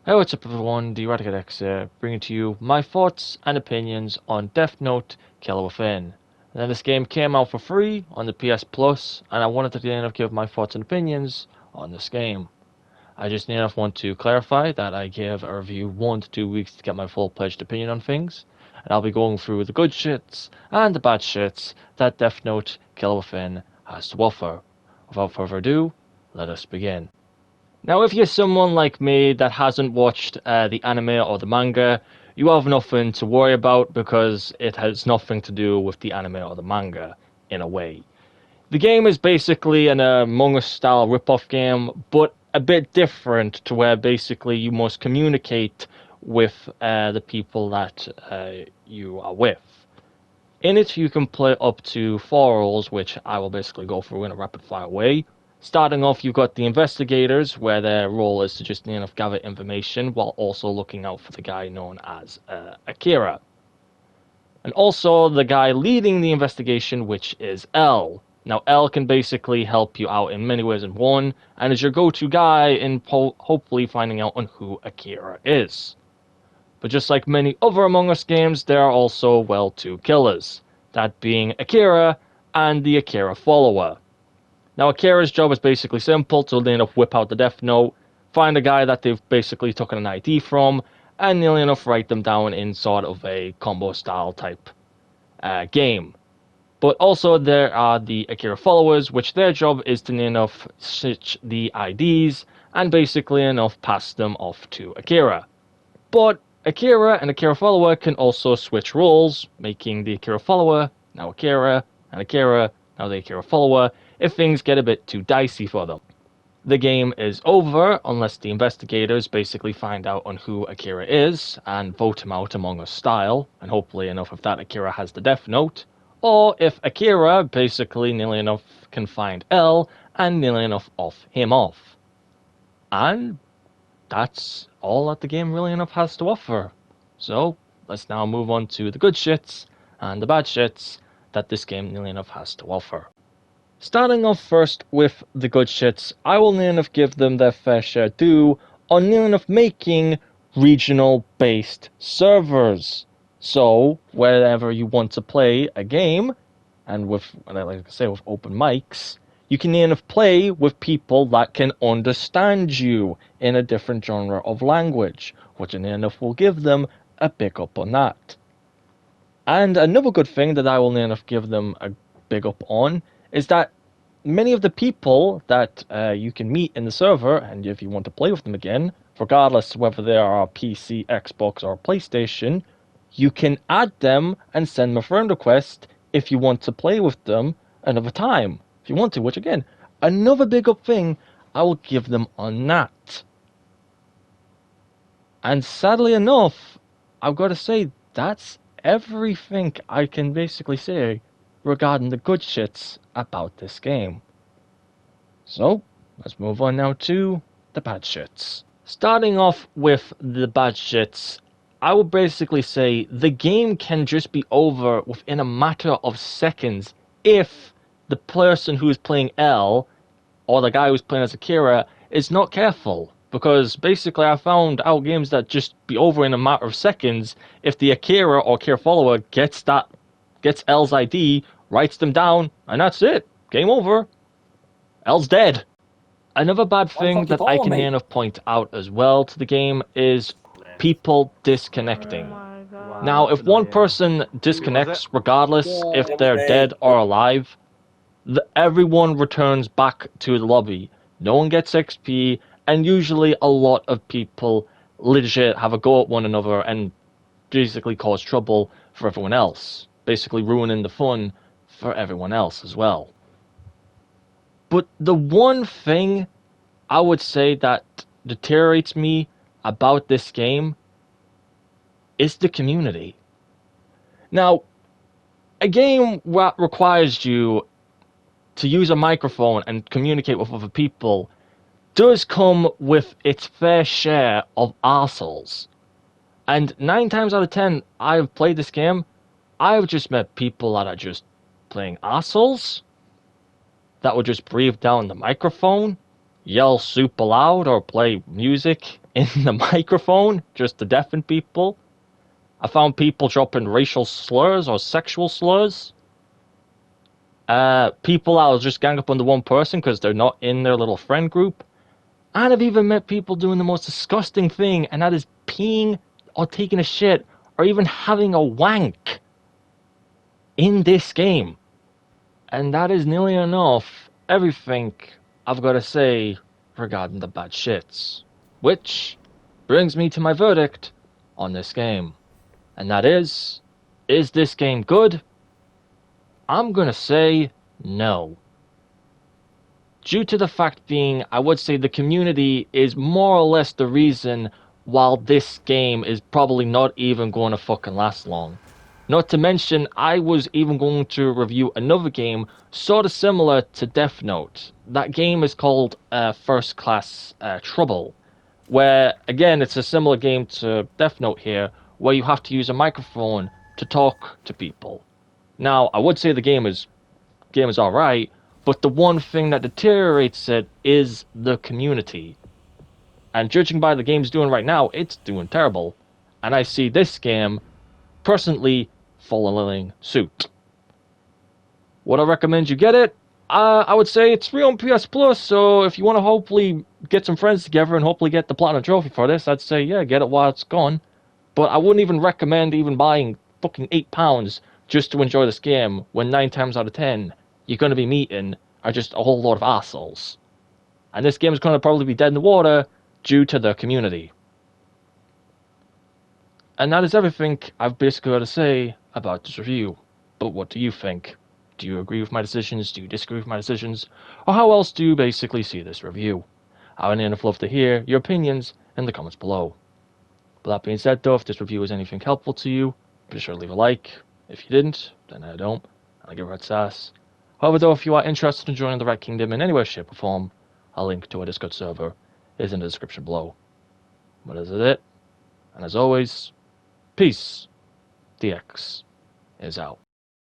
Hey, what's up everyone, the Radicate here, bringing to you my thoughts and opinions on Death Note Killer Within. Now this game came out for free on the PS Plus, and I wanted to give my thoughts and opinions on this game. I just want to clarify that I give a review 1 to 2 weeks to get my full-fledged opinion on things, and I'll be going through the good shits and the bad shits that Death Note Killer Within has to offer. Without further ado, let us begin. Now, if you're someone like me that hasn't watched the anime or the manga, you have nothing to worry about because it has nothing to do with the anime or the manga, in a way. The game is basically an Among Us style rip-off game, but a bit different to where basically you must communicate with the people that you are with. In it, you can play up to 4 roles, which I will basically go through in a rapid-fire way. Starting off, you've got the investigators, where their role is to just gather information while also looking out for the guy known as Akira. And also the guy leading the investigation, which is L. Now, L can basically help you out in many ways in one, and is your go-to guy in hopefully finding out on who Akira is. But just like many other Among Us games, there are also, well, 2 killers. That being Akira and the Akira follower. Now, Akira's job is basically simple to whip out the Death Note, find a guy that they've basically taken an ID from, and nearly enough write them down in sort of a combo style type game. But also there are the Akira followers, which their job is to switch the IDs and basically pass them off to Akira. But Akira and Akira follower can also switch roles, making the Akira follower now Akira, and Akira now the Akira follower, if things get a bit too dicey for them. The game is over unless the investigators basically find out on who Akira is and vote him out Among Us style, and hopefully enough if that Akira has the Death Note, or if Akira basically nearly enough can find L and nearly enough off him off. And that's all that the game really enough has to offer. So let's now move on to the good shits and the bad shits that this game nearly enough has to offer. Starting off first with the good shits, I will nearly enough give them their fair share due on nearly enough making regional based servers. So wherever you want to play a game, and with, like I say, with open mics, you can nearly enough play with people that can understand you in a different genre of language, which nearly enough will give them a big up on that. And another good thing that I will nearly enough give them a big up on is that many of the people that you can meet in the server, and if you want to play with them again, regardless whether they are PC, Xbox, or PlayStation, you can add them and send them a friend request if you want to play with them another time. If you want to, which again, another big up thing, I will give them on that. And sadly enough, I've got to say, that's everything I can basically say regarding the good shits about this game. So, let's move on now to the bad shits. Starting off with the bad shits, I will basically say the game can just be over within a matter of seconds if the person who is playing L, or the guy who's playing as Akira, is not careful. Because basically I found out games that just be over in a matter of seconds if the Akira or Akira follower gets L's ID, writes them down, and that's it. Game over. L's dead. Another bad thing that I can point out as well to the game is people disconnecting. Now, if one person disconnects, regardless if they're dead or alive, everyone returns back to the lobby. No one gets XP, and usually a lot of people legit have a go at one another and basically cause trouble for everyone else, basically ruining the fun for everyone else as well. But the one thing I would say that deteriorates me about this game is the community. Now, a game that requires you to use a microphone and communicate with other people does come with its fair share of arseholes. And 9 times out of 10, I've played this game, I've just met people that are just playing arseholes, that would just breathe down the microphone, yell super loud, or play music in the microphone just to deafen people. I found people dropping racial slurs or sexual slurs. People that will just gang up on the one person because they're not in their little friend group. And I've even met people doing the most disgusting thing, and that is peeing or taking a shit or even having a wank in this game. And that is nearly enough everything I've got to say regarding the bad shits. Which brings me to my verdict on this game. And that is this game good? I'm gonna say no. Due to the fact being, I would say the community is more or less the reason why this game is probably not even going to fucking last long. Not to mention, I was even going to review another game sort of similar to Death Note. That game is called First Class Trouble, where, again, it's a similar game to Death Note here, where you have to use a microphone to talk to people. Now, I would say the game is alright, but the one thing that deteriorates it is the community. And judging by the game's doing right now, it's doing terrible. And I see this game personally following suit. Would I recommend you get it? I would say it's free on PS Plus, so if you want to hopefully get some friends together and hopefully get the Platinum Trophy for this, I'd say, yeah, get it while it's gone. But I wouldn't even recommend even buying fucking £8 just to enjoy this game, when 9 times out of 10, you're going to be meeting are just a whole lot of assholes. And this game is going to probably be dead in the water due to the community. And that is everything I've basically got to say about this review. But what do you think? Do you agree with my decisions? Do you disagree with my decisions? Or how else do you basically see this review? I would love to hear your opinions in the comments below. But that being said though, if this review was anything helpful to you, be sure to leave a like. If you didn't, then I don't, and I give red sass. However though, if you are interested in joining the Red Kingdom in any way, shape or form, a link to our Discord server is in the description below. But this is it, and as always, peace. DX is out.